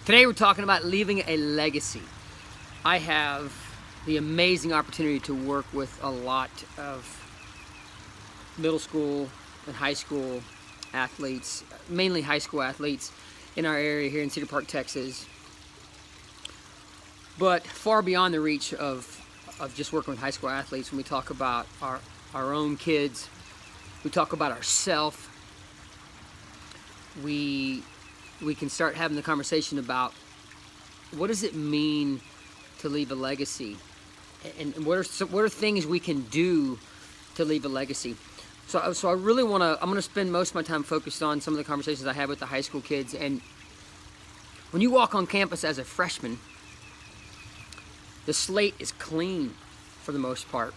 Today we're talking about leaving a legacy. I have the amazing opportunity to work with a lot of middle school and high school athletes, mainly high school athletes in our area here in Cedar Park, Texas. But far beyond the reach of just working with high school athletes, when we talk about our own kids, we talk about ourselves, we can start having the conversation about what does it mean to leave a legacy, and what are things we can do to leave a legacy. So I really I'm going to spend most of my time focused on some of the conversations I had with the high school kids. And when you walk on campus as a freshman, the slate is clean for the most part,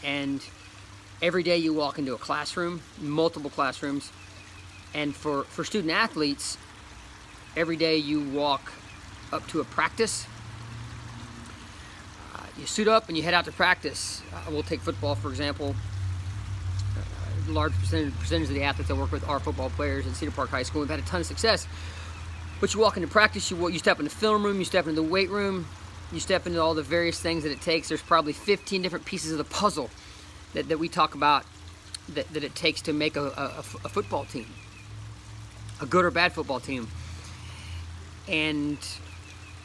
and every day you walk into a classroom, multiple classrooms. And for student athletes, every day you walk up to a practice, you suit up and you head out to practice. We'll take football, for example. A large percentage of the athletes I work with are football players at Cedar Park High School. We've had a ton of success. But you walk into practice, you step in the film room, you step into the weight room, you step into all the various things that it takes. There's probably 15 different pieces of the puzzle that we talk about that it takes to make a football team. A good or bad football team. And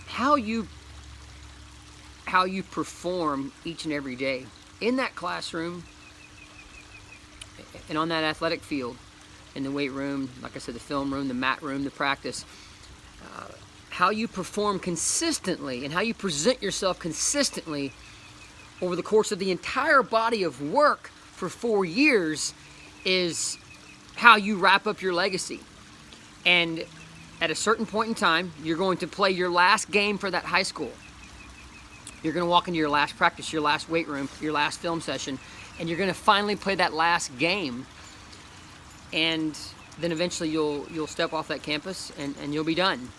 how you perform each and every day in that classroom and on that athletic field, in the weight room, like I said, the film room, the mat room, the practice, how you perform consistently and how you present yourself consistently over the course of the entire body of work for 4 years is how you wrap up your legacy. And at a certain point in time, you're going to play your last game for that high school. You're going to walk into your last practice, your last weight room, your last film session, and you're going to finally play that last game. And then eventually you'll step off that campus and you'll be done.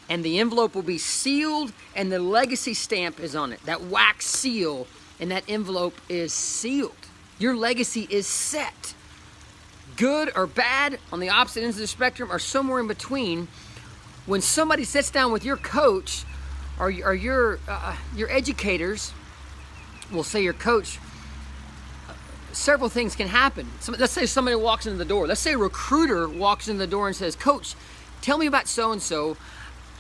And the envelope will be sealed and the legacy stamp is on it. That wax seal, and that envelope is sealed. Your legacy is set. Good or bad, on the opposite ends of the spectrum, or somewhere in between. When somebody sits down with your coach or your educators, we'll say your coach, several things can happen. Let's say somebody walks into the door. Let's say a recruiter walks in the door and says, "Coach, tell me about so-and-so.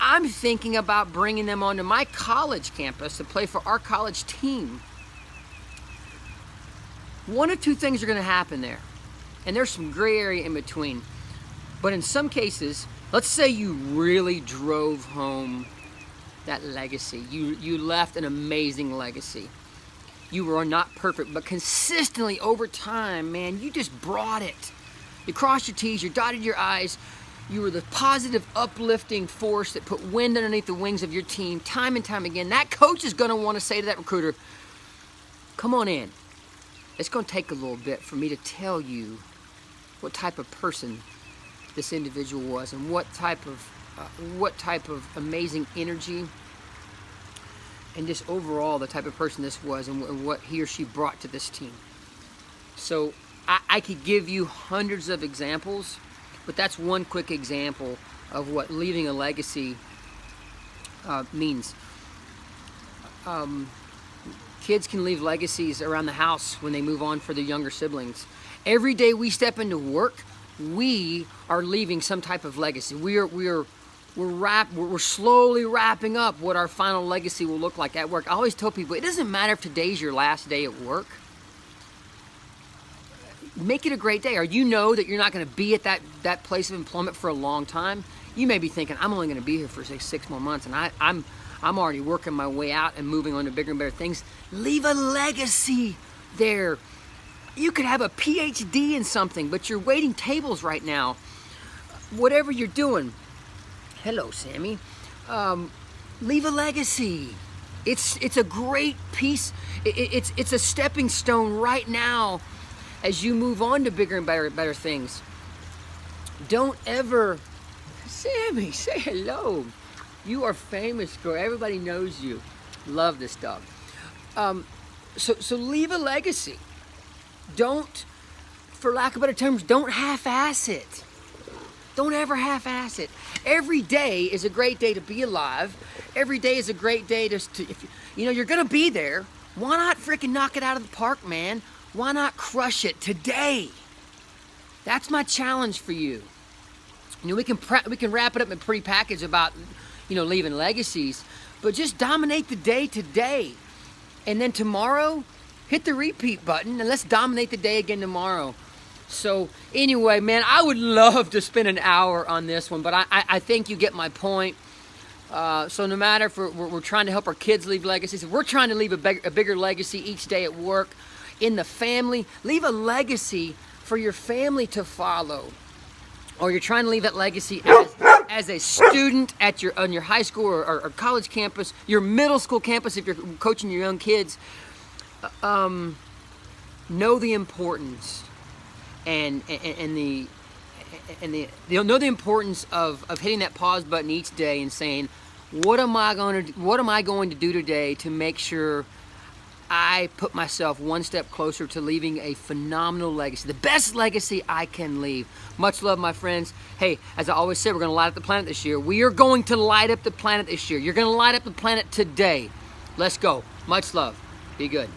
I'm thinking about bringing them onto my college campus to play for our college team." One of two things are going to happen there. And there's some gray area in between. But in some cases, let's say you really drove home that legacy. You left an amazing legacy. You were not perfect, but consistently over time, man, you just brought it. You crossed your T's, you dotted your I's. You were the positive, uplifting force that put wind underneath the wings of your team time and time again. That coach is going to want to say to that recruiter, "Come on in. It's going to take a little bit for me to tell you what type of person this individual was, and what type of amazing energy, and just overall the type of person this was, and what he or she brought to this team." So I could give you hundreds of examples, but that's one quick example of what leaving a legacy means. Kids can leave legacies around the house when they move on for their younger siblings. Every day we step into work, we are leaving some type of legacy. We're slowly wrapping up what our final legacy will look like at work. I always tell people, it doesn't matter if today's your last day at work. Make it a great day. Or you know that you're not going to be at that place of employment for a long time. You may be thinking, I'm only going to be here for 6 more months, and I'm already working my way out and moving on to bigger and better things. Leave a legacy there. You could have a PhD in something, but you're waiting tables right now. Whatever you're doing. Hello, Sammy. Leave a legacy. It's a great piece. It's a stepping stone right now as you move on to bigger and better things. Don't ever... Sammy, say hello. You are famous, girl. Everybody knows you. Love this dog. So leave a legacy. Don't, for lack of better terms, don't half-ass it. Don't ever half-ass it. Every day is a great day to be alive. Every day is a great day to if you know you're gonna be there. Why not freaking knock it out of the park, man? Why not crush it today? That's my challenge for you. You know, we can wrap it up in a pretty package about, you know, leaving legacies, but just dominate the day today. And then tomorrow, hit the repeat button and let's dominate the day again tomorrow. So anyway, man, I would love to spend an hour on this one, but I think you get my point. So no matter if we're trying to help our kids leave legacies, if we're trying to leave a bigger legacy each day at work, in the family, leave a legacy for your family to follow. Or you're trying to leave that legacy as a student on your high school or college campus, your middle school campus if you're coaching your young kids. Know the importance and know the importance of hitting that pause button each day and saying, what am I going to do today to make sure I put myself one step closer to leaving a phenomenal legacy, the best legacy I can leave. Much love, my friends. Hey, as I always say, we're going to light up the planet this year. We are going to light up the planet this year. You're going to light up the planet today. Let's go. Much love. Be good.